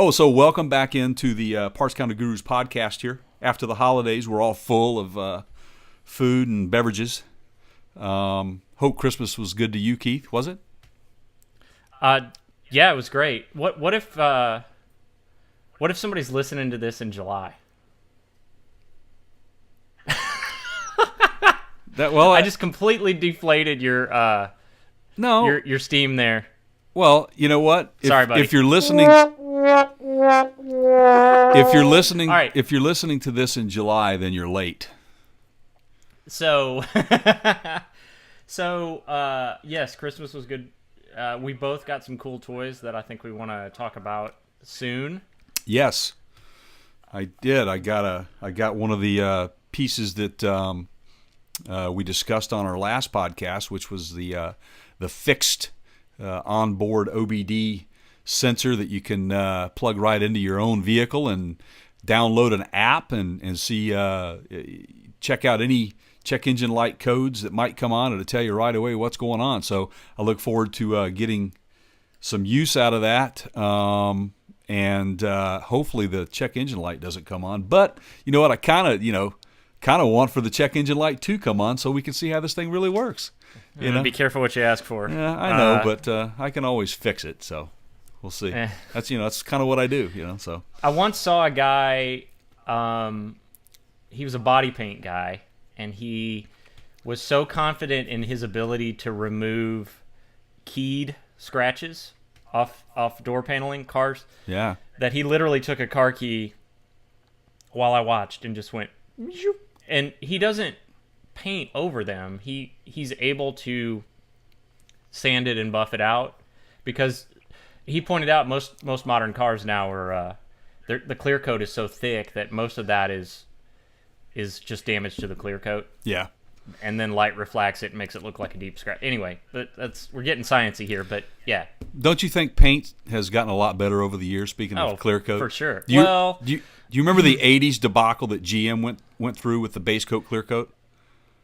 Oh, so welcome back into the Parts Counter Gurus podcast here. After the holidays, we're all full of food and beverages. Hope Christmas was good to you, Keith. Was it? Yeah, it was great. What if somebody's listening to this in July? I just completely deflated your your steam there. Well, you know what? Sorry, buddy. If you're listening, right. If you're listening to this in July, then you're late. So, yes, Christmas was good. We both got some cool toys that I think we want to talk about soon. Yes, I did. I got one of the pieces that we discussed on our last podcast, which was the fixed onboard OBD sensor that you can plug right into your own vehicle and download an app and see check out any check engine light codes that might come on, and to tell you right away what's going on. So I look forward to getting some use out of that, and hopefully the check engine light doesn't come on. But you know what? I kind of want for the check engine light to come on so we can see how this thing really works. You know? Be careful what you ask for. Yeah, I know, but I can always fix it. So we'll see. That's kind of what I do. So I once saw a guy. He was a body paint guy, and he was so confident in his ability to remove keyed scratches off door paneling cars. Yeah. That he literally took a car key while I watched and just went, and he doesn't paint over them. He's able to sand it and buff it out, because he pointed out most modern cars now are the clear coat is so thick that most of that is just damage to the clear coat. Yeah. And then light reflects it and makes it look like a deep scratch. Anyway, we're getting sciencey here, but yeah. Don't you think paint has gotten a lot better over the years? Speaking of clear coat, for sure. Do you remember the '80s debacle that GM went through with the base coat clear coat?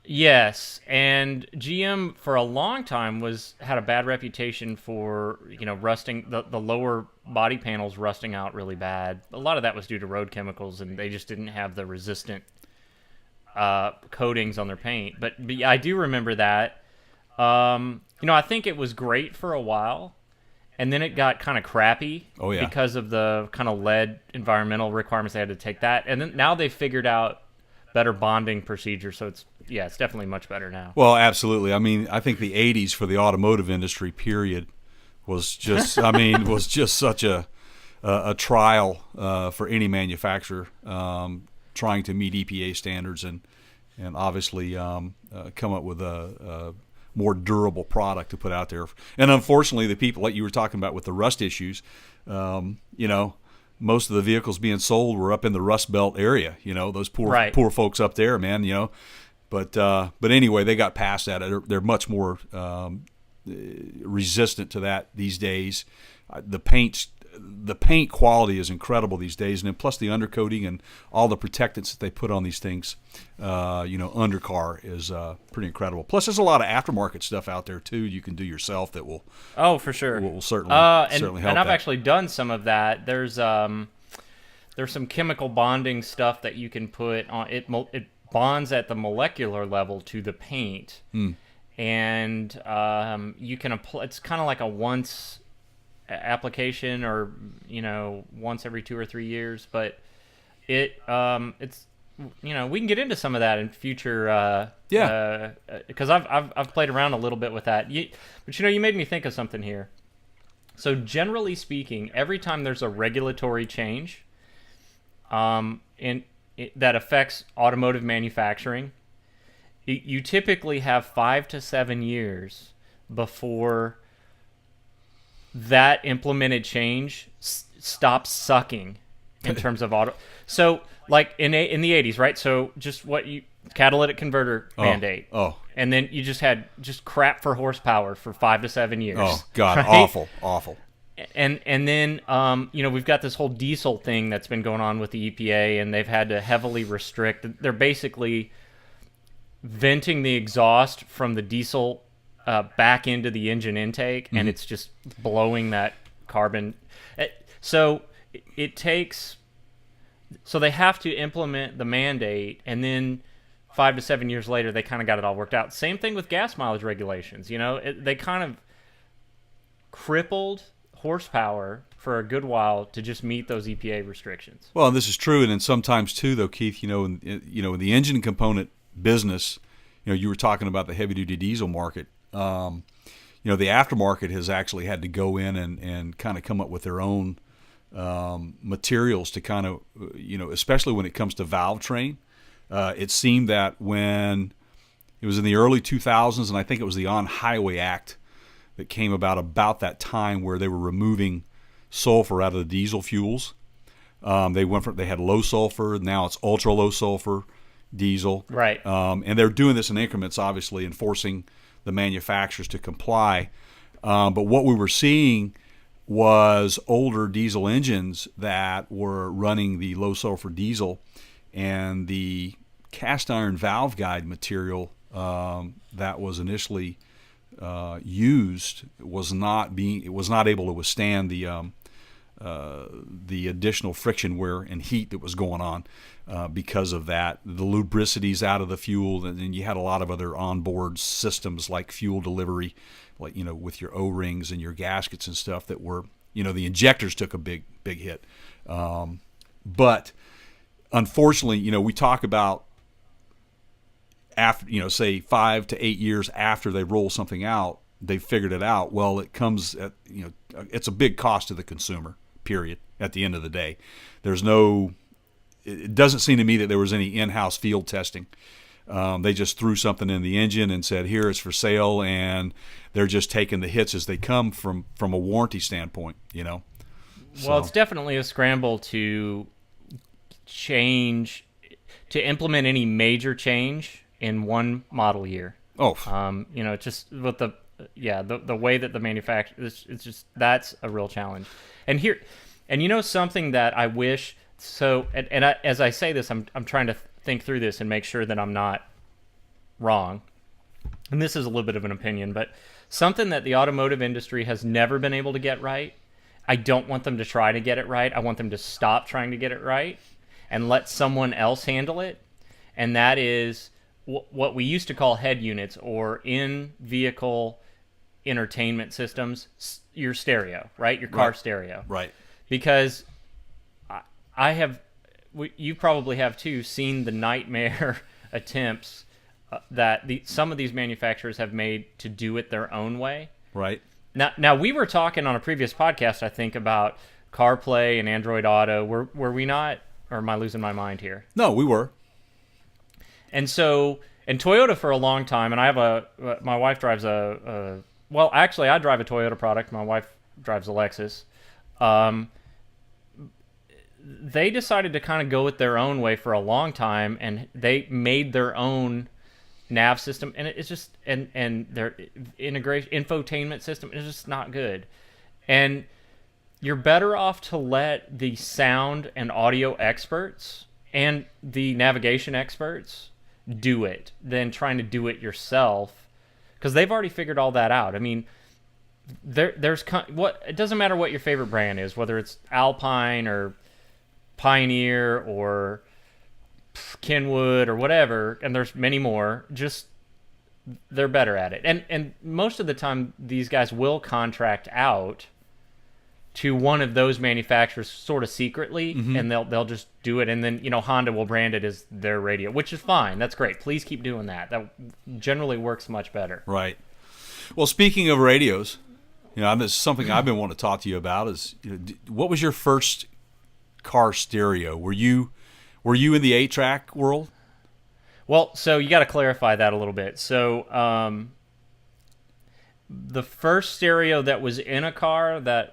Yes, and GM for a long time had a bad reputation for rusting the lower body panels rusting out really bad. A lot of that was due to road chemicals, and they just didn't have the resistant coatings on their paint. But yeah, I do remember that. I think it was great for a while, and then it got kind of crappy. Oh, yeah. Because of the kind of lead environmental requirements they had to take that, and then now they've figured out better bonding procedures, so it's definitely much better now. Well, absolutely. I mean, I think the '80s for the automotive industry period was just such a trial for any manufacturer trying to meet EPA standards and obviously come up with a more durable product to put out there. And unfortunately, the people like you were talking about with the rust issues, most of the vehicles being sold were up in the Rust Belt area. Those poor folks up there, man. But anyway, they got past that. They're much more resistant to that these days. The paint quality is incredible these days, and then plus the undercoating and all the protectants that they put on these things, undercar is pretty incredible. Plus, there's a lot of aftermarket stuff out there too you can do yourself that will for sure will certainly help. And I've actually done some of that. There's some chemical bonding stuff that you can put on it. It bonds at the molecular level to the paint, and you can apply. It's kind of like a once application, or once every 2 or 3 years, but it's we can get into some of that in future because I've played around a little bit with that. But you made me think of something here. So generally speaking, every time there's a regulatory change that affects automotive manufacturing, you typically have 5 to 7 years before that implemented change stops sucking in terms of auto. So, like in the 80s, right? So, just catalytic converter mandate. Oh. And then you just had crap for horsepower for 5 to 7 years. Oh, God, right? awful. And then we've got this whole diesel thing that's been going on with the EPA, and they've had to heavily restrict. They're basically venting the exhaust from the diesel back into the engine intake, and it's just blowing that carbon. So it takes. So they have to implement the mandate, and then 5 to 7 years later, they kind of got it all worked out. Same thing with gas mileage regulations. They kind of crippled horsepower for a good while to just meet those EPA restrictions. Well, and this is true, and then sometimes too, though, Keith. In the engine component business, you were talking about the heavy duty diesel market. The aftermarket has actually had to go in and kind of come up with their own materials to kind of, especially when it comes to valve train. It seemed that when it was in the early 2000s, and I think it was the On-Highway Act that came about that time, where they were removing sulfur out of the diesel fuels. They had low sulfur, now it's ultra low sulfur diesel. Right. And they're doing this in increments, obviously, enforcing the manufacturers to comply. But what we were seeing was older diesel engines that were running the low sulfur diesel, and the cast iron valve guide material that was initially used was not able to withstand the additional friction wear and heat that was going on because of that. The lubricities out of the fuel, and then you had a lot of other onboard systems like fuel delivery, like with your O-rings and your gaskets and stuff that were, the injectors took a big hit. But unfortunately, we talk about after, say 5 to 8 years after they roll something out, they've figured it out. Well, it comes at, it's a big cost to the consumer, period, at the end of the day. It doesn't seem to me that there was any in-house field testing. They just threw something in the engine and said, here, it's for sale, and they're just taking the hits as they come from a warranty standpoint, So. Well, it's definitely a scramble to implement any major change in one model year. Oh. Just with the way that the manufacturer, it's just, that's a real challenge. And something that I wish, as I say this, I'm trying to think through this and make sure that I'm not wrong. And this is a little bit of an opinion, but something that the automotive industry has never been able to get right, I don't want them to try to get it right. I want them to stop trying to get it right and let someone else handle it. And that is what we used to call head units, or in-vehicle entertainment systems, your stereo, right? Your car stereo. Right. Because you probably have too, seen the nightmare attempts that some of these manufacturers have made to do it their own way. Right. Now we were talking on a previous podcast, I think, about CarPlay and Android Auto. Were we not? Or am I losing my mind here? No, we were. And so, and Toyota for a long time, and my wife drives well, actually, I drive a Toyota product. My wife drives a Lexus. They decided to kind of go it their own way for a long time, and they made their own nav system, and it's just, and their infotainment system is just not good. And you're better off to let the sound and audio experts and the navigation experts do it than trying to do it yourself, because they've already figured all that out. I mean, it doesn't matter what your favorite brand is, whether it's Alpine or Pioneer or Kenwood or whatever, and there's many more. Just they're better at it, and most of the time these guys will contract out to one of those manufacturers sort of secretly, and they'll just do it, and then Honda will brand it as their radio, which is fine. That's great. Please keep doing that. That generally works much better. Right. Well, speaking of radios, this is something I've been wanting to talk to you about. Is what was your first car stereo? Were you in the 8-track world? Well, so you got to clarify that a little bit. So the first stereo that was in a car that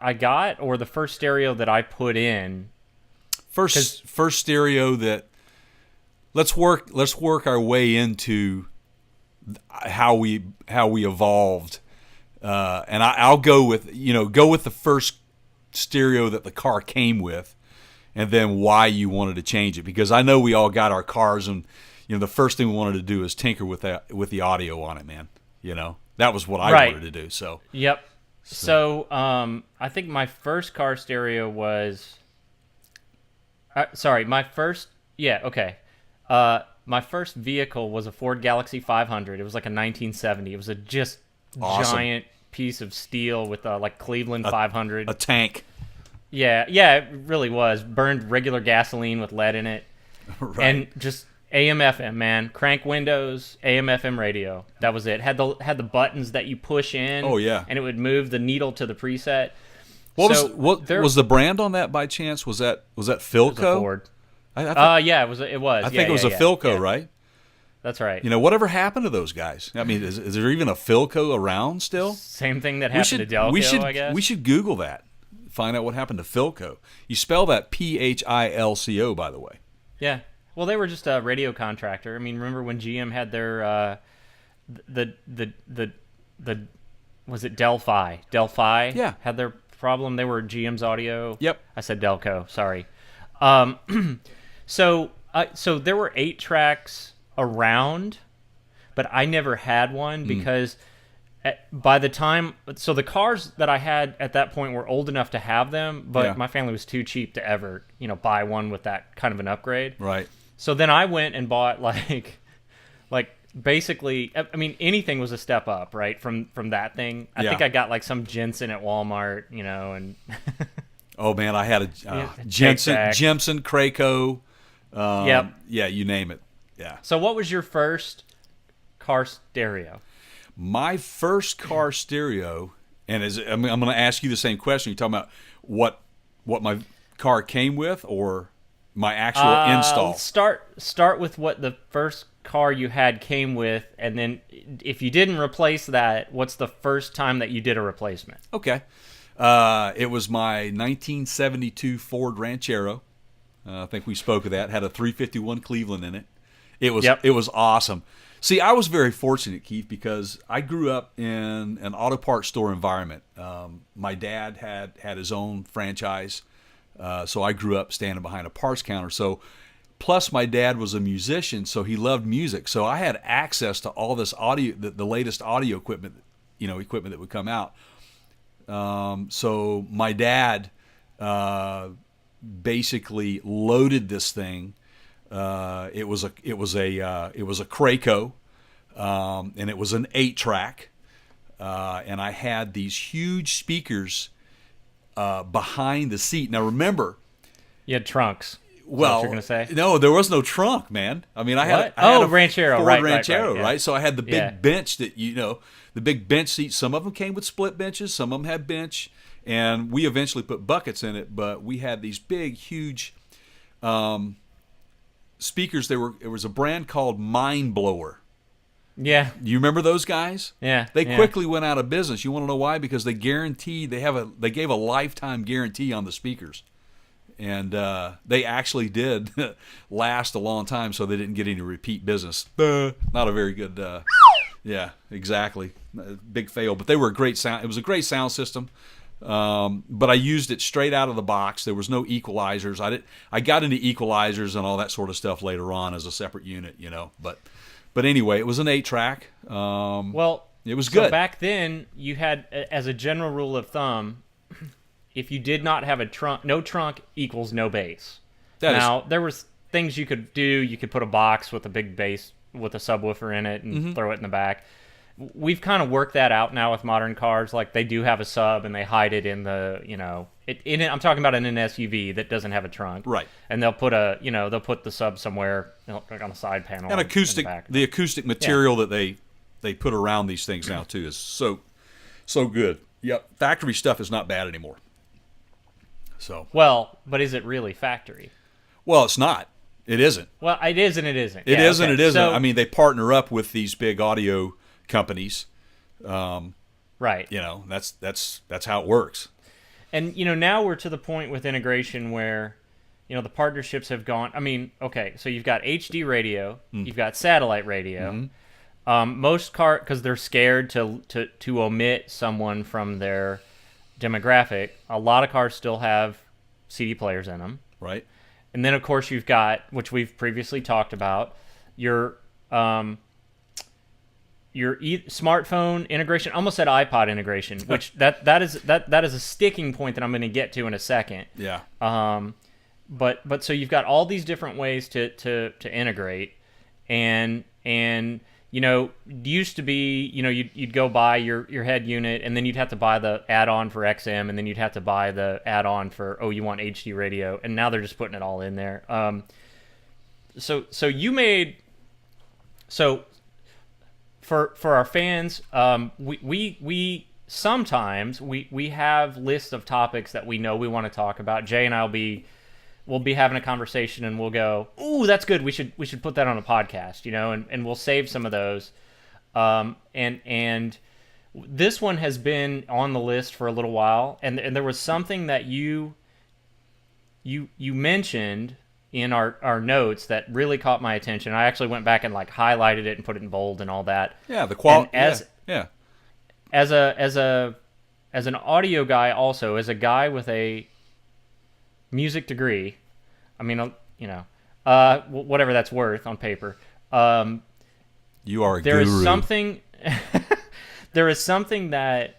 I got, or the first stereo that I put in? First stereo that. Let's work our way into how we evolved, and I'll go with the first stereo that the car came with, and then why you wanted to change it, because I know we all got our cars, and the first thing we wanted to do is tinker with the audio on it, man. That was what I wanted to do. So yep. So, I think my first car stereo was. Sorry, my first. Yeah, okay. My first vehicle was a Ford Galaxy 500. It was like a 1970. It was a just Awesome. giant piece of steel with like Cleveland 500. A tank. Yeah, it really was. Burned regular gasoline with lead in it. Right. And just AM FM, man. Crank windows, AM FM radio. That was it. Had the buttons that you push in. Oh, yeah. And it would move the needle to the preset. What There was the brand on that by chance? Was that Philco? was a Ford. I think, Yeah, it was. It was. I think it was a Philco, right? That's right. You know, whatever happened to those guys? I mean, is there even a Philco around still? Same thing that happened to Delco, I guess. We should Google that. Find out what happened to Philco. You spell that Philco, by the way. Yeah. Well, they were just a radio contractor. I mean, remember when GM had their the was it Delphi? Delphi had their problem. They were GM's audio. Yep. I said Delco. Sorry. So there were 8 tracks around, but I never had one because by the time, so the cars that I had at that point were old enough to have them, but my family was too cheap to ever, buy one with that kind of an upgrade. Right. So then I went and bought like basically, I mean, anything was a step up, right? From that thing. I think I got like some Jensen at Walmart, and Oh man, I had a Jensen, Kraco. Yep. Yeah, you name it. Yeah. So what was your first car stereo? My first car stereo, and I'm going to ask you the same question. You're talking about what my car came with, or my actual install? Start with what the first car you had came with, and then if you didn't replace that, what's the first time that you did a replacement? Okay. It was my 1972 Ford Ranchero. I think we spoke of that. Had a 351 Cleveland in it. It was awesome. See, I was very fortunate, Keith, because I grew up in an auto parts store environment. My dad had his own franchise, so I grew up standing behind a parts counter. So, plus my dad was a musician, so he loved music. So I had access to all this audio, the latest audio equipment, equipment that would come out. So my dad basically loaded this thing. It was a Kraco, and it was an 8-track, and I had these huge speakers behind the seat. Now remember, you had trunks. Well, what you're gonna say? No, there was no trunk, man. I mean, I had a Ranchero, Ford right, Ranchero, yeah. right? So I had the big bench that the big bench seats. Some of them came with split benches, some of them had bench, and we eventually put buckets in it. But we had these big, huge speakers. It was a brand called Mind Blower. Yeah. You remember those guys? Yeah. They quickly went out of business. You want to know why? Because they gave a lifetime guarantee on the speakers. And they actually did last a long time, so they didn't get any repeat business. Not a very good, yeah, exactly. Big fail. But they were a great sound. It was a great sound system. But I used it straight out of the box. There was no equalizers. I got into equalizers and all that sort of stuff later on as a separate unit, But anyway, it was an 8-track. Well, it was good. So back then, you had, as a general rule of thumb, if you did not have a trunk, no trunk equals no bass. There was things you could do. You could put a box with a big bass with a subwoofer in it and throw it in the back. We've kind of worked that out now with modern cars. Like they do have a sub and they hide it in the, I'm talking about in an SUV that doesn't have a trunk. Right. And they'll put the sub somewhere like on a side panel. And the acoustic material that they put around these things now too is so good. Yep. Factory stuff is not bad anymore. So. Well, but is it really factory? Well, it's not. It isn't. Well, it is and it isn't. It is and it isn't. So, I mean, they partner up with these big audio companies. Right. That's how it works. And now we're to the point with integration where, the partnerships have gone. I mean, okay, so you've got HD radio, you've got satellite radio. Most because they're scared to omit someone from their demographic. A lot of cars still have CD players in them. Right. And then, of course, you've got, which we've previously talked about, your smartphone integration. Almost said iPod integration, which that is a sticking point that I'm going to get to in a second. Yeah. But so you've got all these different ways to integrate, and used to be, you'd go buy your head unit, and then you'd have to buy the add-on for XM, and then you'd have to buy the add-on for, you want HD radio, and now they're just putting it all in there. For our fans, we sometimes we have lists of topics that we know we want to talk about. Jay and we'll be having a conversation, and we'll go, "Ooh, that's good. We should put that on a podcast," and we'll save some of those. And this one has been on the list for a little while, and there was something that you mentioned in our notes that really caught my attention. I actually went back and highlighted it and put it in bold and all that. Yeah, the quality. Yeah. As an audio guy, also as a guy with a music degree, I mean, whatever that's worth on paper. You are a there guru. is something. There is something that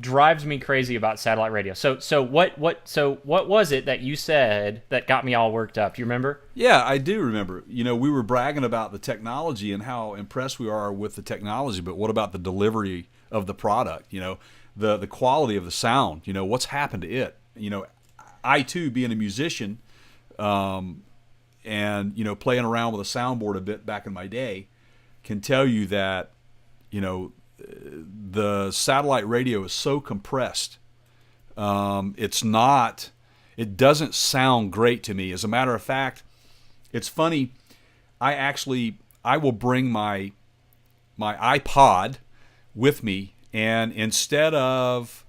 drives me crazy about satellite radio. So what was it that you said that got me all worked up? Do you remember? Yeah, I do remember. We were bragging about the technology and how impressed we are with the technology, but what about the delivery of the product? The quality of the sound. What's happened to it? I too, being a musician, and playing around with a soundboard a bit back in my day, can tell you that the satellite radio is so compressed. It doesn't sound great to me. As a matter of fact, it's funny. I will bring my iPod with me, and instead of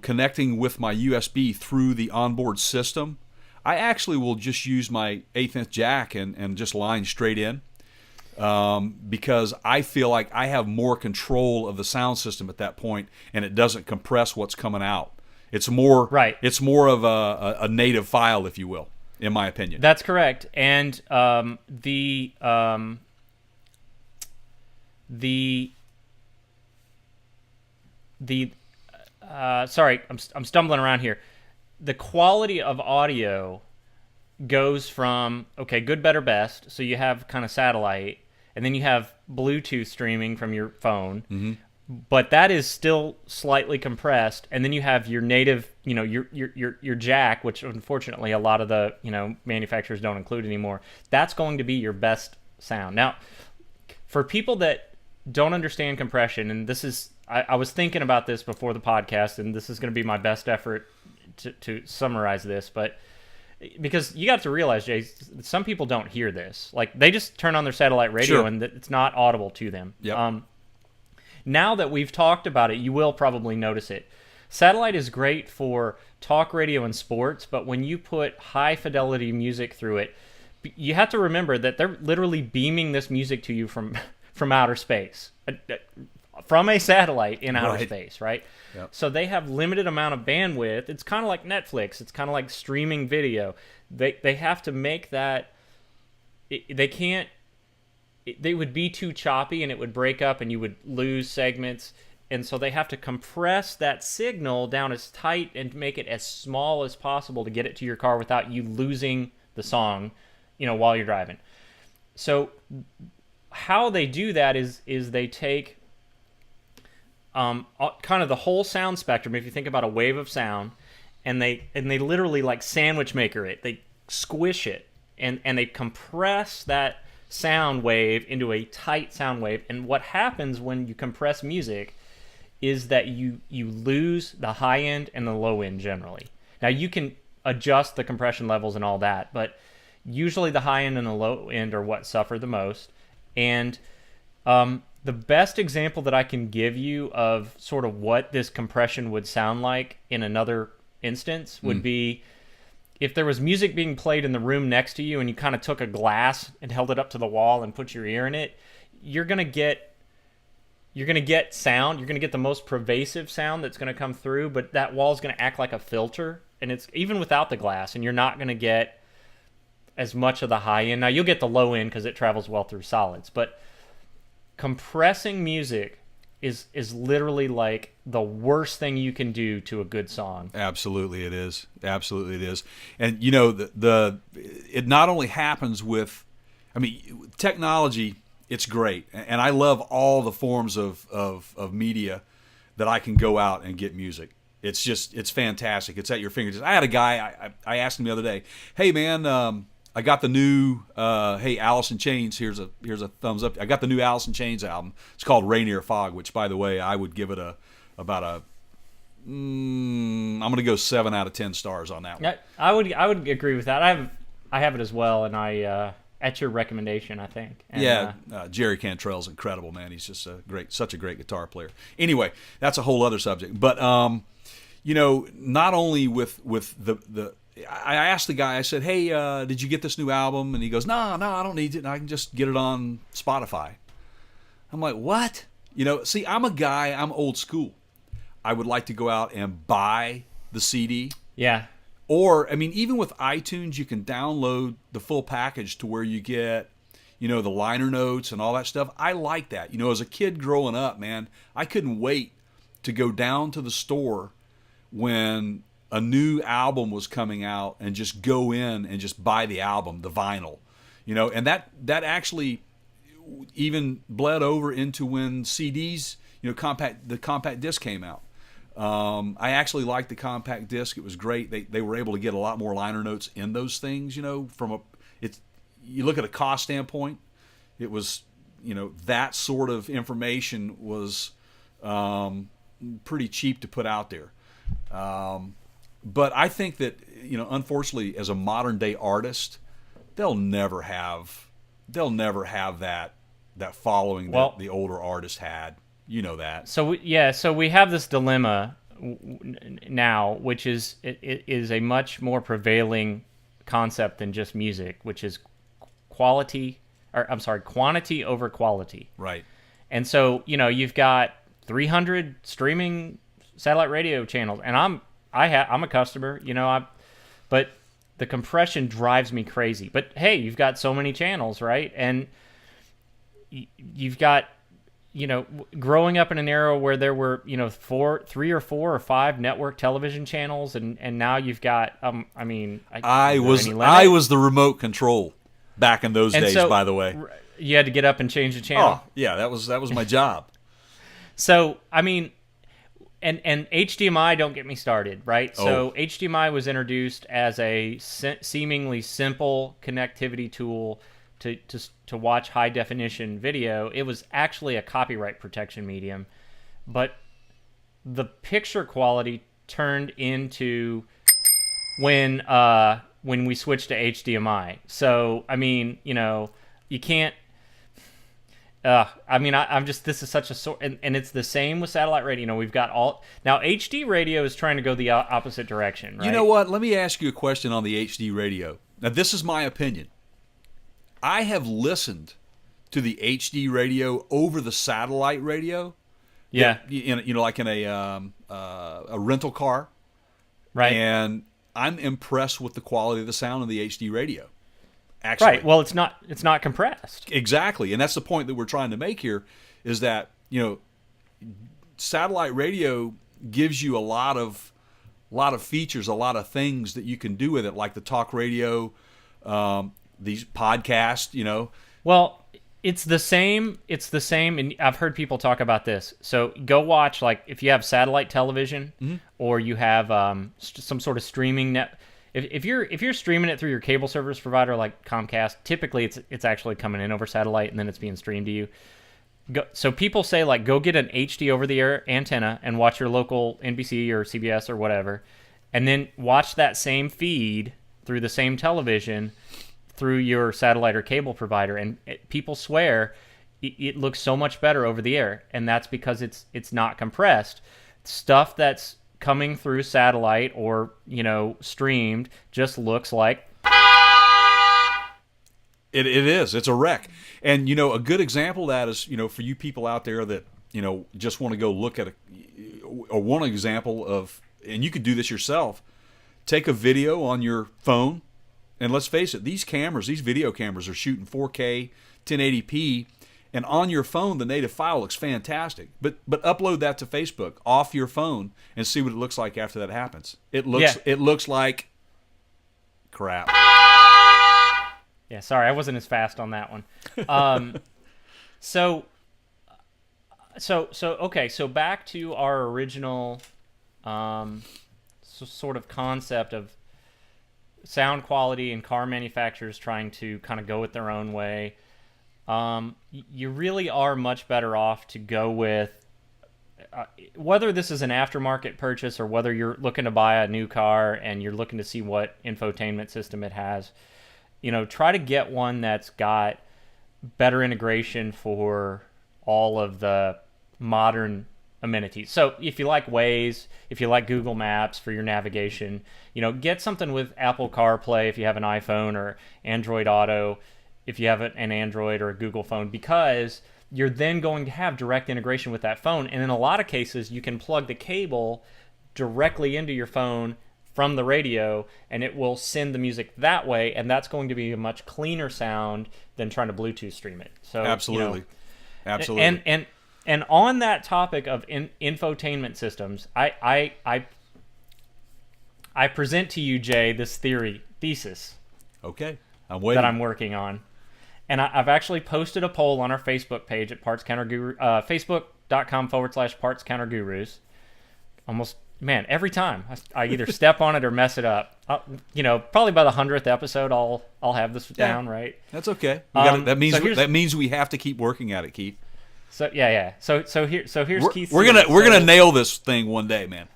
connecting with my USB through the onboard system, I actually will just use my 1/8" jack and just line straight in. Because I feel like I have more control of the sound system at that point, and it doesn't compress what's coming out. It's more right. It's more of a native file, if you will, in my opinion. That's correct. And sorry, I'm stumbling around here. The quality of audio goes from good, better, best. So you have kind of satellite, and then you have Bluetooth streaming from your phone, but that is still slightly compressed. And then you have your native, your jack, which unfortunately a lot of the manufacturers don't include anymore. That's going to be your best sound. Now, for people that don't understand compression, and this is, I was thinking about this before the podcast, and this is going to be my best effort to summarize this, but because you got to realize, Jay, some people don't hear this. They just turn on their satellite radio, sure, and it's not audible to them. Yep. Now that we've talked about it, you will probably notice it. Satellite is great for talk radio and sports, but when you put high-fidelity music through it, you have to remember that they're literally beaming this music to you from outer space, from a satellite in outer space, right? Yep. So they have limited amount of bandwidth. It's kind of like Netflix. It's kind of like streaming video. They have to make that. They can't. They would be too choppy, and it would break up, and you would lose segments. And so they have to compress that signal down as tight and make it as small as possible to get it to your car without you losing the song, while you're driving. So how they do that is they take kind of the whole sound spectrum. If you think about a wave of sound, and they literally sandwich maker it. They squish it, and they compress that sound wave into a tight sound wave. And what happens when you compress music is that you lose the high end and the low end generally. Now you can adjust the compression levels and all that, but usually the high end and the low end are what suffer the most. And the best example that I can give you of sort of what this compression would sound like in another instance would be if there was music being played in the room next to you and you kind of took a glass and held it up to the wall and put your ear in it. You're going to get sound. You're going to get the most pervasive sound that's going to come through, but that wall is going to act like a filter, and it's even without the glass, and you're not going to get as much of the high end. Now you'll get the low end because it travels well through solids, but compressing music is literally like the worst thing you can do to a good song. Absolutely, it is. Absolutely, it is. And you know, it not only happens with, I mean, technology. It's great, and I love all the forms of media that I can go out and get music. It's fantastic. It's at your fingertips. I had a guy. I asked him the other day, "Hey man, I got the new hey Alice in Chains. Here's a thumbs up. I got the new Alice in Chains album. It's called Rainier Fog, which by the way I would give it about a I'm gonna go 7 out of 10 stars on that one. I would agree with that. I have it as well, and I at your recommendation, I think. And, Jerry Cantrell's incredible, man. He's just such a great guitar player. Anyway, that's a whole other subject. But you know, not only with the I asked the guy, I said, "Hey, did you get this new album?" And he goes, "No, I don't need it. I can just get it on Spotify." I'm like, "What?" You know, see, I'm a guy, I'm old school. I would like to go out and buy the CD. Yeah. Or, I mean, even with iTunes, you can download the full package to where you get, you know, the liner notes and all that stuff. I like that. You know, as a kid growing up, man, I couldn't wait to go down to the store when a new album was coming out and just go in and just buy the album, the vinyl. You know, and that actually even bled over into when CDs, you know, the compact disc came out. I actually liked the compact disc. It was great. They were able to get a lot more liner notes in those things, you know, you look at a cost standpoint, it was, you know, that sort of information was pretty cheap to put out there. But I think that, you know, unfortunately, as a modern day artist, they'll never have that following that the older artists had. You know that. So we have this dilemma now, which is it is a much more prevailing concept than just music, which is quantity over quality. Right. And so, you know, you've got 300 streaming satellite radio channels, and I'm a customer, you know, but the compression drives me crazy. But hey, you've got so many channels, right? And you've got, you know, growing up in an era where there were, you know, 3 or 4 or 5 network television channels, and now you've got, I mean, I was the remote control back in those days. So, by the way, you had to get up and change the channel. Oh yeah, that was my job. So I mean, and HDMI, don't get me started, right? So HDMI was introduced as a seemingly simple connectivity tool to watch high definition video. It was actually a copyright protection medium, but the picture quality turned into when we switched to HDMI. So I mean, you know, you can't. I mean, I'm just, this is such a sort, and it's the same with satellite radio. You know, we've got now HD radio is trying to go the opposite direction, right? You know what? Let me ask you a question on the HD radio. Now, this is my opinion. I have listened to the HD radio over the satellite radio. Yeah. You know, like in a rental car. Right. And I'm impressed with the quality of the sound of the HD radio. Actually. Right. Well, it's not compressed. Exactly. And that's the point that we're trying to make here, is that, you know, satellite radio gives you a lot of features, a lot of things that you can do with it, like the talk radio, these podcasts, you know. Well, it's the same, and I've heard people talk about this. So go watch, like, if you have satellite television, mm-hmm. or you have some sort of streaming net. If you're streaming it through your cable service provider like Comcast, typically it's actually coming in over satellite and then it's being streamed to you. So people say, like, go get an HD over-the-air antenna and watch your local NBC or CBS or whatever, and then watch that same feed through the same television through your satellite or cable provider. And people swear it looks so much better over the air, and that's because it's not compressed. Stuff that's coming through satellite or, you know, streamed just looks like it is. It's a wreck. And, you know, a good example of that is, you know, for you people out there that, you know, just want to go look at one example of, and you could do this yourself, take a video on your phone And let's face it, these video cameras are shooting 4K, 1080p, and on your phone, the native file looks fantastic. But upload that to Facebook off your phone and see what it looks like after that happens. It looks like crap. Yeah, sorry, I wasn't as fast on that one. So back to our original sort of concept of sound quality and car manufacturers trying to kind of go it their own way. You really are much better off to go with, whether this is an aftermarket purchase or whether you're looking to buy a new car and you're looking to see what infotainment system it has, try to get one that's got better integration for all of the modern amenities. So if you like Waze, if you like Google Maps for your navigation, get something with Apple CarPlay if you have an iPhone, or Android Auto if you have an Android or a Google phone, because you're then going to have direct integration with that phone. And in a lot of cases, you can plug the cable directly into your phone from the radio, and it will send the music that way, and that's going to be a much cleaner sound than trying to Bluetooth stream it. So absolutely. And on that topic of infotainment systems, I present to you, Jay, this thesis. Okay, I'm waiting. That I'm working on. And I've actually posted a poll on our Facebook page at Parts Counter Guru, facebook.com/Parts Counter Gurus. Almost, man, every time I either step on it or mess it up. Probably by the 100th episode, I'll have this down, right? That's okay. That means we have to keep working at it, Keith. So yeah. So here's Keith's. We're gonna nail this thing one day, man.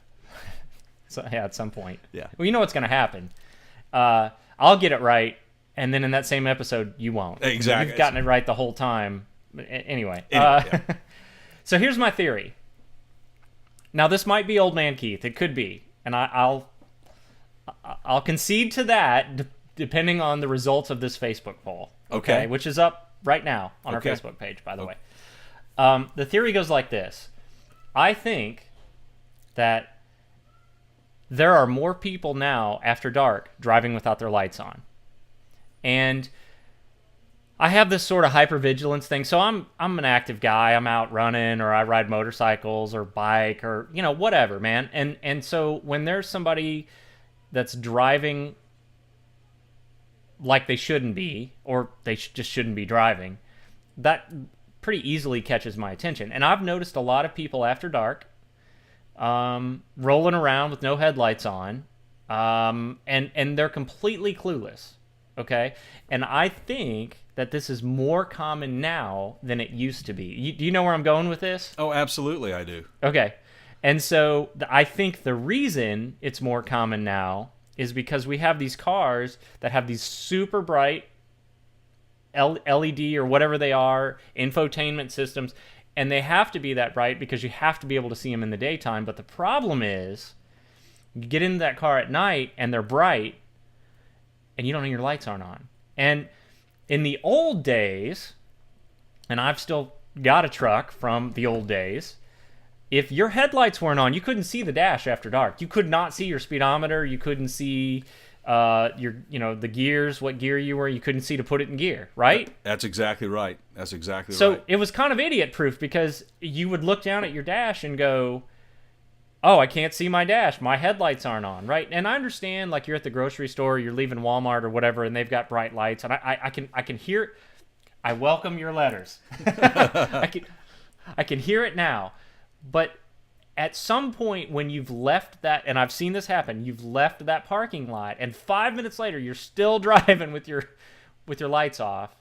So yeah, at some point. Yeah. Well, you know what's gonna happen. I'll get it right, and then in that same episode, you won't. Exactly. You've gotten it right the whole time. Anyway. Yeah. So here's my theory. Now this might be old man Keith. It could be, and I'll concede to that depending on the results of this Facebook poll. Okay. Which is up right now on our Facebook page, by the way. The theory goes like this. I think that there are more people now after dark driving without their lights on. And I have this sort of hypervigilance thing. So I'm an active guy. I'm out running, or I ride motorcycles or bike, or whatever, man. And so when there's somebody that's driving like they shouldn't be, or they just shouldn't be driving, that pretty easily catches my attention. And I've noticed a lot of people after dark rolling around with no headlights on, and they're completely clueless. Okay? And I think that this is more common now than it used to be. Do you know where I'm going with this? Oh, absolutely, I do. Okay. And so I think the reason it's more common now is because we have these cars that have these super bright LED or whatever they are, infotainment systems, and they have to be that bright because you have to be able to see them in the daytime. But the problem is, you get into that car at night and they're bright, and you don't know your lights aren't on. And in the old days, and I've still got a truck from the old days, if your headlights weren't on, you couldn't see the dash after dark. You could not see your speedometer. You couldn't see the gears, what gear you were. You couldn't see to put it in gear, right? That's exactly right. So it was kind of idiot-proof, because you would look down at your dash and go, oh, I can't see my dash. My headlights aren't on, right? And I understand, like, you're at the grocery store, you're leaving Walmart or whatever, and they've got bright lights, and I can hear it. I welcome your letters. I can hear it now. But at some point when you've left that, and I've seen this happen, you've left that parking lot, and 5 minutes later you're still driving with your lights off,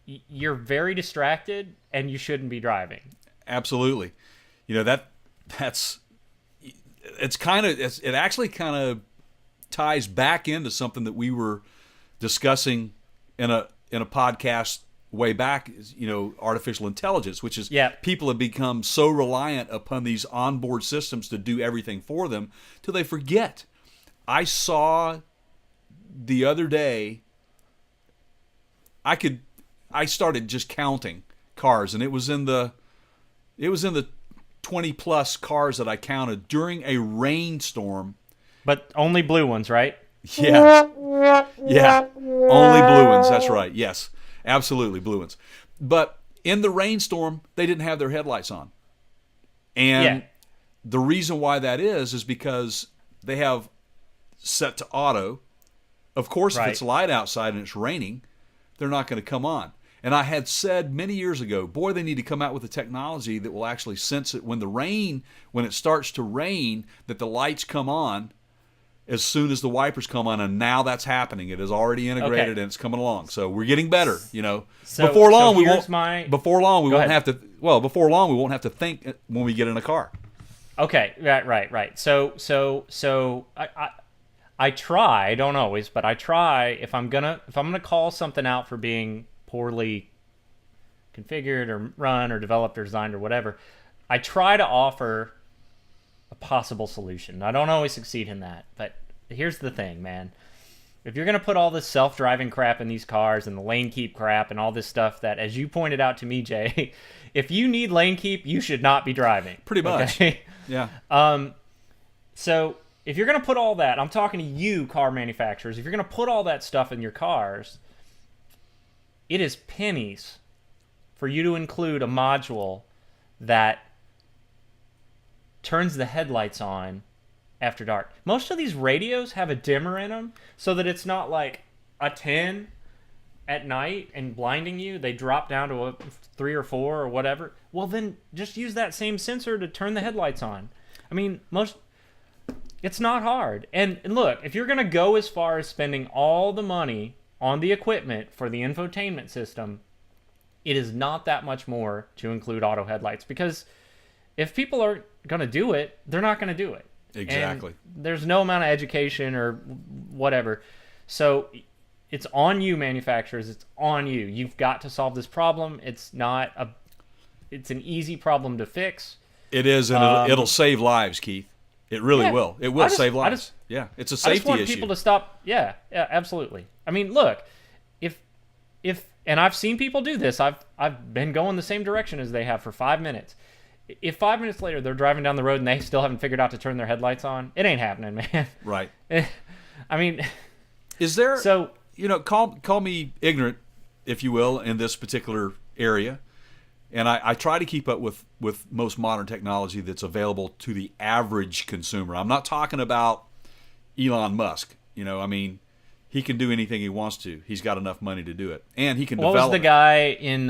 you're very distracted, and you shouldn't be driving. Absolutely. That's it actually kind of ties back into something that we were discussing in a podcast way back, artificial intelligence, which is people have become so reliant upon these onboard systems to do everything for them till they forget. I saw the other day, I started just counting cars, and it was in the 20 plus cars that I counted during a rainstorm. But only blue ones, right? Yeah. Yeah. Only blue ones. That's right. Yes. Absolutely blue ones. But in the rainstorm, they didn't have their headlights on. And the reason why that is because they have set to auto. Of course, if it's light outside and it's raining, they're not going to come on. And I had said many years ago, boy, they need to come out with a technology that will actually sense it when it starts to rain, that the lights come on as soon as the wipers come on. And now that's happening. It is already integrated and it's coming along. So we're getting better, So, before long, we won't have to think when we get in a car. Okay, right. So I try, don't always, but I try if I'm gonna call something out for being poorly configured or run or developed or designed or whatever, I try to offer a possible solution. I don't always succeed in that, but here's the thing, man. If you're going to put all this self-driving crap in these cars and the lane keep crap and all this stuff that, as you pointed out to me, Jay, if you need lane keep, you should not be driving. Pretty much. Okay? Yeah. So if you're going to put all that, I'm talking to you, car manufacturers, if you're going to put all that stuff in your cars, it is pennies for you to include a module that turns the headlights on after dark. Most of these radios have a dimmer in them so that it's not like a 10 at night and blinding you. They drop down to a 3 or 4 or whatever. Well, then just use that same sensor to turn the headlights on. I mean, it's not hard. And look, if you're going to go as far as spending all the money on the equipment for the infotainment system, it is not that much more to include auto headlights, because if people are going to do it, they're not going to do it. Exactly. And there's no amount of education or whatever. So it's on you, manufacturers. It's on you. You've got to solve this problem. It's an easy problem to fix. It is, and it'll save lives, Keith. It really will. It will save lives. It's a safety issue. I just want people to stop. Yeah, absolutely. I mean, look, if and I've seen people do this. I've been going the same direction as they have for 5 minutes. If 5 minutes later they're driving down the road and they still haven't figured out to turn their headlights on, it ain't happening, man. Right. I mean, is there? So call me ignorant, if you will, in this particular area. And I try to keep up with most modern technology that's available to the average consumer. I'm not talking about Elon Musk. I mean, he can do anything he wants to. He's got enough money to do it. And he can develop. What was the guy in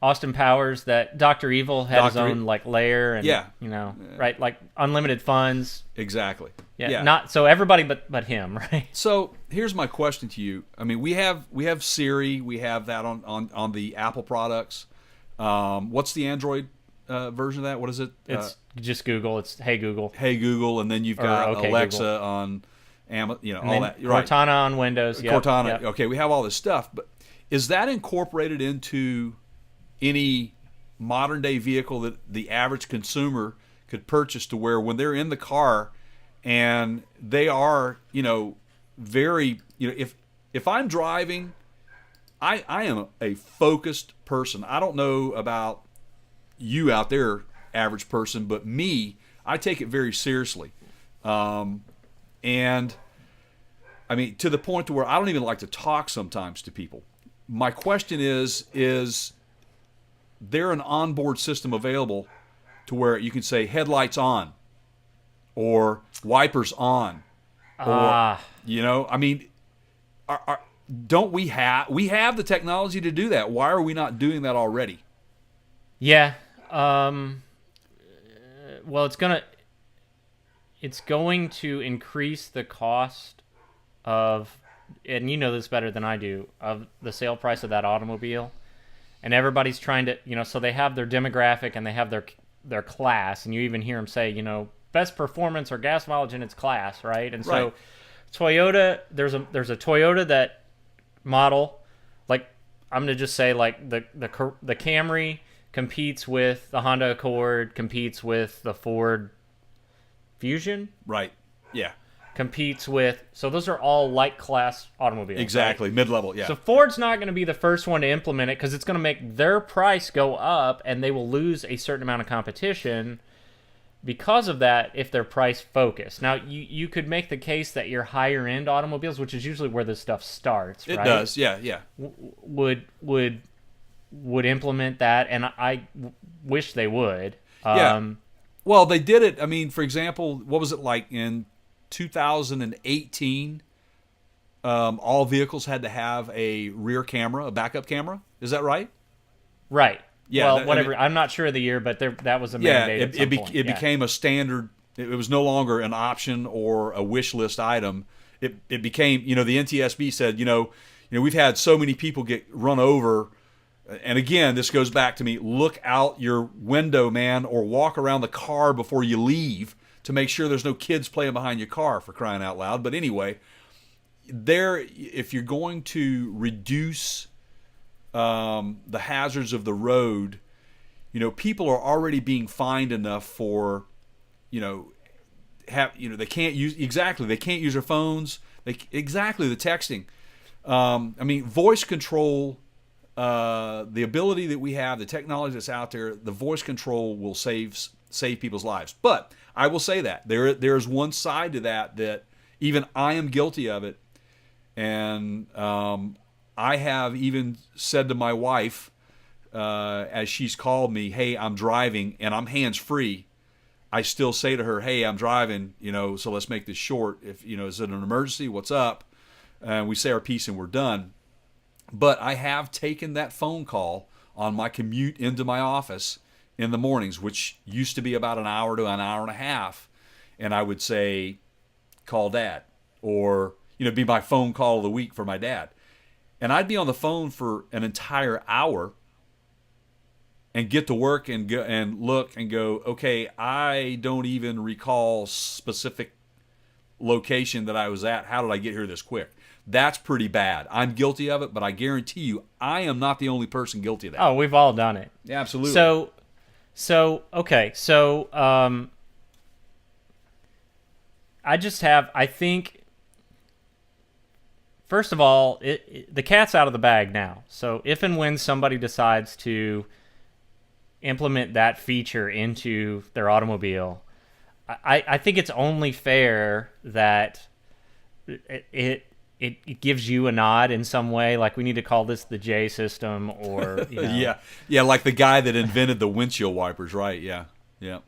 Austin Powers that Dr. Evil had his own layer and right, like unlimited funds. Exactly. Yeah. Not so everybody but him, right? So here's my question to you. I mean, we have Siri, we have that on the Apple products. What's the Android version of that? What is it? It's just Google. It's Hey Google. Hey Google, and then you've got Okay, Alexa Google. On Amazon, And all then that. Right. Cortana on Windows. Yep, Cortana. yep. Okay, we have all this stuff, but is that incorporated into any modern day vehicle that the average consumer could purchase, to where when they're in the car and they are, very, if I'm driving, I am a focused person. I don't know about you out there, average person, but me, I take it very seriously. And I mean, to the point to where I don't even like to talk sometimes to people. My question is there an onboard system available to where you can say headlights on or wipers on? Or, I mean, don't we have the technology to do that? Why are we not doing that already? Yeah. Well, it's going to increase the cost of, and you know this better than I do, of the sale price of that automobile. And everybody's trying to, so they have their demographic and they have their class, and you even hear them say, best performance or gas mileage in its class, right? And so Toyota, there's a Toyota that model, like I'm gonna just say like the Camry competes with the Honda Accord, competes with the Ford Fusion, right? Yeah, competes with. So those are all light class automobiles. Exactly, right? mid-level. Yeah. So Ford's not going to be the first one to implement it because it's going to make their price go up, and they will lose a certain amount of competition. because of that, if they're price focused. Now, you could make the case that your higher end automobiles, which is usually where this stuff starts, It right? does, yeah. Would implement that, and I wish they would. Yeah. Well, they did it. I mean, for example, what was it like in 2018? All vehicles had to have a rear camera, a backup camera. Is that right? Right. Yeah. Well, whatever. I'm not sure of the year, but that was a mandate. Yeah, at some point. it became a standard. It was no longer an option or a wish list item. It became, the NTSB said, we've had so many people get run over. And again, this goes back to me. Look out your window, man, or walk around the car before you leave to make sure there's no kids playing behind your car, for crying out loud. But anyway, if you're going to reduce the hazards of the road, people are already being fined enough for, they can't use their phones. The texting. Voice control. The ability that we have, the technology that's out there, the voice control will save people's lives. But I will say that there's one side to that even I am guilty of it, and I have even said to my wife as she's called me, "Hey, I'm driving and I'm hands free." I still say to her, "Hey, I'm driving, so let's make this short. If is it an emergency? What's up?" And we say our piece and we're done. But I have taken that phone call on my commute into my office in the mornings, which used to be about an hour to an hour and a half. And I would say, call Dad, or, be my phone call of the week for my dad. And I'd be on the phone for an entire hour and get to work and go and look and go, okay, I don't even recall specific location that I was at. How did I get here this quick? That's pretty bad. I'm guilty of it, but I guarantee you, I am not the only person guilty of that. Oh, we've all done it. Yeah, absolutely. Okay. I think, first of all, the cat's out of the bag now. So if and when somebody decides to implement that feature into their automobile, I think it's only fair that it gives you a nod in some way, like we need to call this the J system, or yeah, like the guy that invented the windshield wipers, right? Yeah.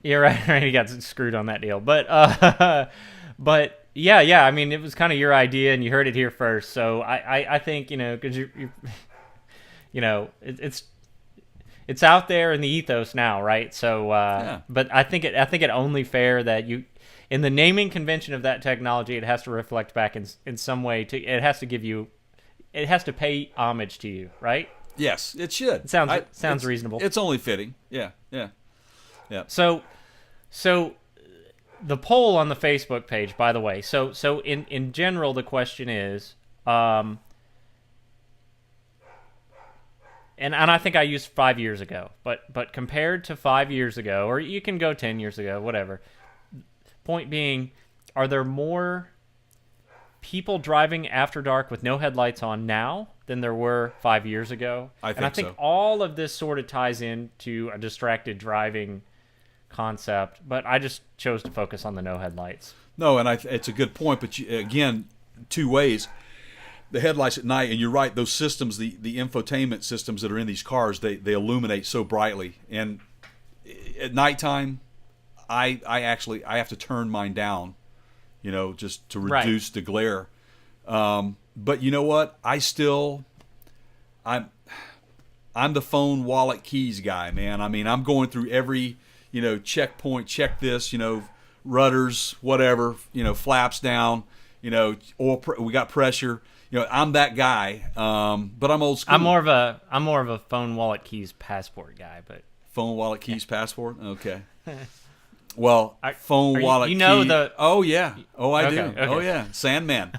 You're right. He got screwed on that deal, but yeah. I mean, it was kind of your idea, and you heard it here first. So I think because it's out there in the ethos now, right? So, but I think it only fair that you. In the naming convention of that technology, it has to reflect back in some way. It has to pay homage to you, right? Yes, it should. It sounds reasonable. It's only fitting. Yeah. So the poll on the Facebook page, by the way. So in general, the question is, and I think I used 5 years ago, but compared to 5 years ago, or you can go 10 years ago, whatever. Point being, are there more people driving after dark with no headlights on now than there were 5 years ago? I think so. All of this sort of ties into a distracted driving concept, but I just chose to focus on the no headlights. No, and it's a good point, but again, two ways. The headlights at night, and you're right, those systems, the infotainment systems that are in these cars, they illuminate so brightly. And at nighttime, I have to turn mine down, just to reduce the glare. But you know what? I'm the phone, wallet, keys guy, man. I mean, I'm going through every, checkpoint, check this, rudders, whatever, flaps down, oil. We got pressure. I'm that guy. But I'm old school. I'm more of a phone, wallet, keys, passport guy. But phone, wallet, keys, passport. Okay. Well, phone, wallet, key. Oh yeah. Oh, I do. Okay. Oh yeah. Sandman.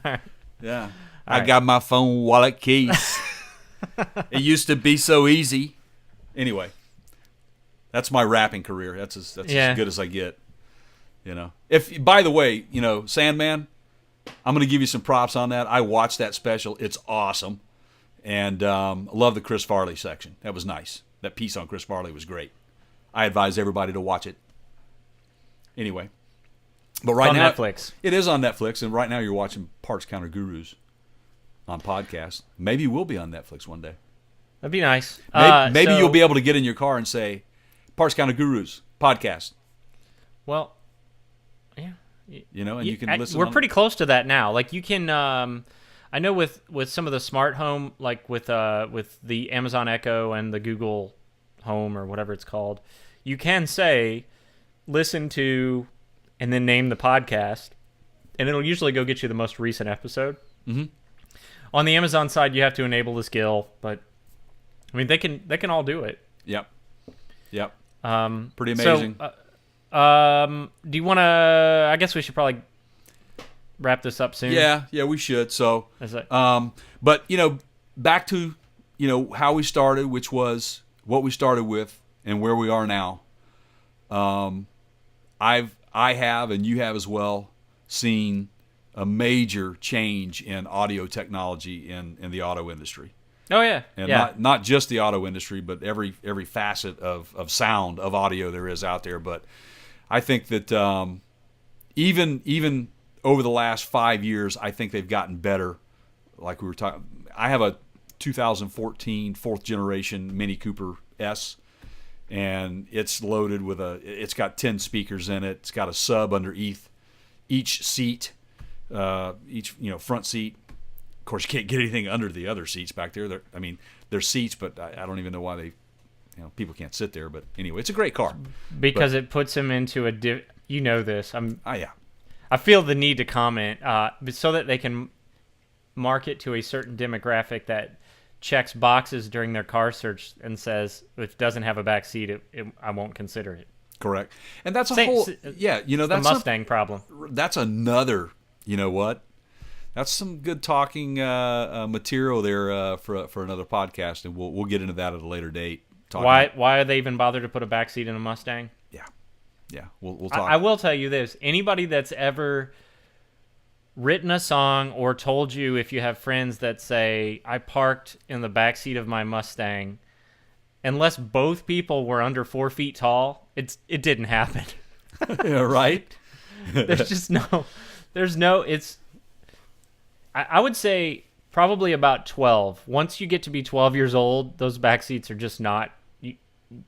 Yeah. I got my phone, wallet, keys. It used to be so easy. Anyway, that's my rapping career. That's as good as I get. If, by the way, Sandman, I'm going to give you some props on that. I watched that special. It's awesome. And love the Chris Farley section. That was nice. That piece on Chris Farley was great. I advise everybody to watch it. Anyway, but right on now Netflix. it is on Netflix, and right now you're watching Parts Counter Gurus on podcast. Maybe we'll be on Netflix one day. That'd be nice. Maybe So- you'll be able to get in your car and say, Parts Counter Gurus podcast. Well, yeah. And you can listen. We're pretty close to that now. Like you can, I know with some of the smart home, like with the Amazon Echo and the Google Home or whatever it's called, you can say, listen to, and then name the podcast, and it'll usually go get you the most recent episode. Mm-hmm. On the Amazon side, you have to enable the skill, but I mean they can all do it. Yep. Pretty So, amazing. do you want to? I guess we should probably wrap this up soon. Yeah, we should. So, Is that- but back to how we started, which was what we started with and where we are now. I have, and you have as well, seen a major change in audio technology in the auto industry. Oh yeah, And yeah. not just the auto industry, but every facet of sound, of audio there is out there. But I think that even over the last 5 years, I think they've gotten better. Like we were talking, I have a 2014 fourth generation Mini Cooper S, and it's loaded with it's got 10 speakers in it. It's got a sub under each seat, each front seat. Of course, you can't get anything under the other seats back there. They're seats, but I don't even know why people can't sit there. But anyway, it's a great car. Because it puts him into a this. Yeah. I feel the need to comment so that they can market to a certain demographic that checks boxes during their car search and says if it doesn't have a back seat, I won't consider it. Correct. And that's a Same- whole that's that's the Mustang problem. That's another. You know what? That's some good talking material there for another podcast, and we'll get into that at a later date. Why are they even bothered to put a back seat in a Mustang? Yeah. We'll talk. I will tell you this: anybody that's ever written a song or told you, if you have friends that say I parked in the back seat of my Mustang, unless both people were under 4 feet tall, it didn't happen. Yeah, right. I would say probably about 12. Once you get to be 12 years old, those back seats are just not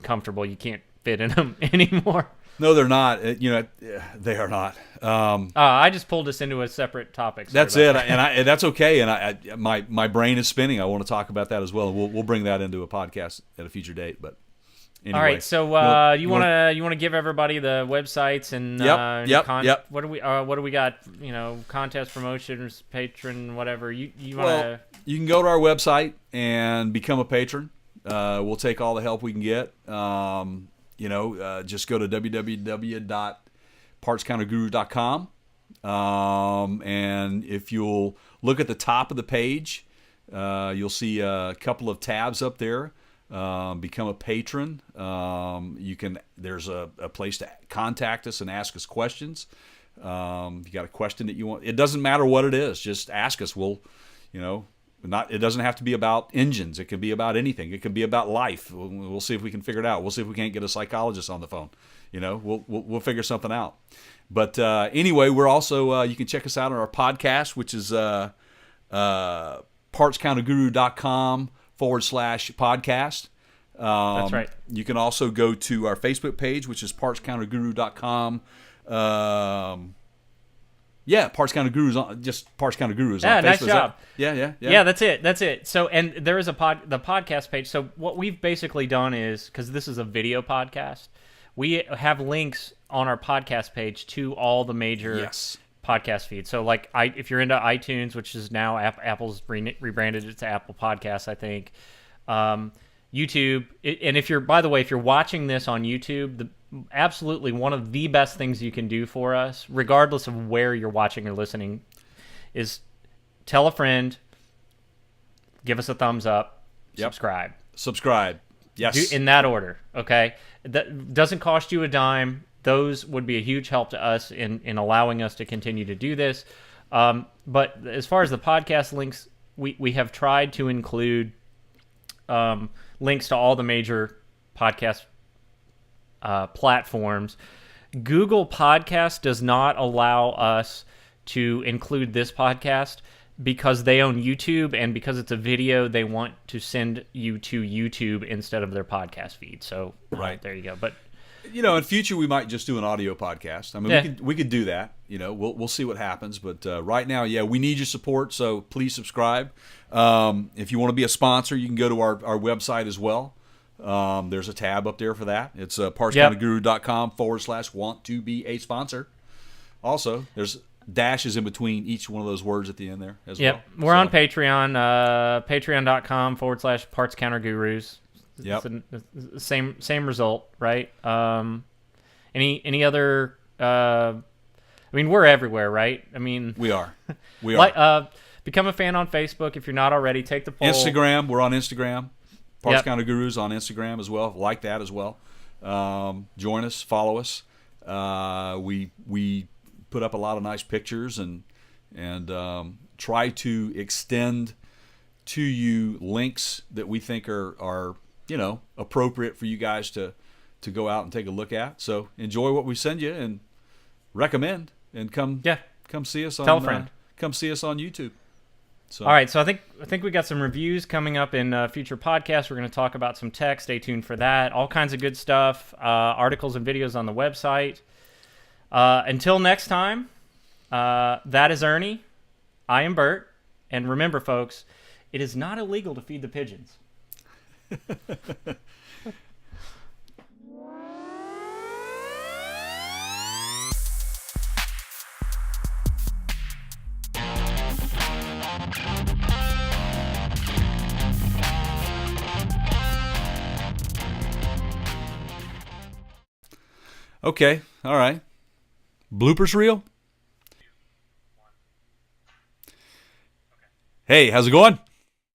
comfortable. You can't fit in them anymore. No, they're not. They are not. I just pulled us into a separate topic. That's it, and that's okay. And my brain is spinning. I want to talk about that as well. We'll bring that into a podcast at a future date. But anyway, all right. So you want to give everybody the websites and Yep. What do we got? Contest promotions, patron, whatever. You want to? You can go to our website and become a patron. We'll take all the help we can get. Just go to www.partscounterguru.com. And if you'll look at the top of the page, you'll see a couple of tabs up there. Become a patron. There's a place to contact us and ask us questions. If you got a question that you want, it doesn't matter what it is, just ask us. It doesn't have to be about engines. It can be about anything. It can be about life. We'll see if we can figure it out. We'll see if we can't get a psychologist on the phone. We'll figure something out. But anyway, we're also you can check us out on our podcast, which is partscounterguru.com/podcast. That's right. You can also go to our Facebook page, which is partscounterguru.com. Parts Counter Gurus just Parts Counter Gurus. Yeah, on nice Facebook. job. Yeah. Yeah, that's it. So, and there is the podcast page. So what we've basically done is, because this is a video podcast, we have links on our podcast page to all the major podcast feeds. So like if you're into iTunes, which is now Apple's rebranded it to Apple Podcasts, I think. YouTube, and if you're watching this on YouTube, absolutely one of the best things you can do for us, regardless of where you're watching or listening, is tell a friend, give us a thumbs up, subscribe. Yes. In that order, okay? That doesn't cost you a dime. Those would be a huge help to us in allowing us to continue to do this. But as far as the podcast links, we have tried to include links to all the major podcast platforms. Google Podcast does not allow us to include this podcast because they own YouTube, and because it's a video, they want to send you to YouTube instead of their podcast feed. So Right. there you go. But In future we might just do an audio podcast. I mean, Yeah. we could do that. We'll see what happens. But right now, yeah, we need your support. So please subscribe. If you want to be a sponsor, you can go to our website as well. There's a tab up there for that. It's partscounterguru.com/want to be a sponsor. Also, there's dashes in between each one of those words at the end there as well. We're on Patreon, patreon.com/partscountergurus. Yep. It's the same result, right? Any other? I mean, we're everywhere, right? I mean, We are. Become a fan on Facebook if you're not already. Take the poll. Instagram. We're on Instagram. Parts Yep. Counter Gurus on Instagram as well. Like that as well. Join us. Follow us. We put up a lot of nice pictures and try to extend to you links that we think are appropriate for you guys to go out and take a look at. So enjoy what we send you and recommend, and come see us on Tell a friend. Come see us on YouTube. So All right, so I think we got some reviews coming up in future podcasts. We're going to talk about some tech. Stay tuned for that. All kinds of good stuff. Articles and videos on the website. Until next time, that is Ernie. I am Bert. And remember, folks, it is not illegal to feed the pigeons. Okay. All right. Bloopers reel? Hey, how's it going?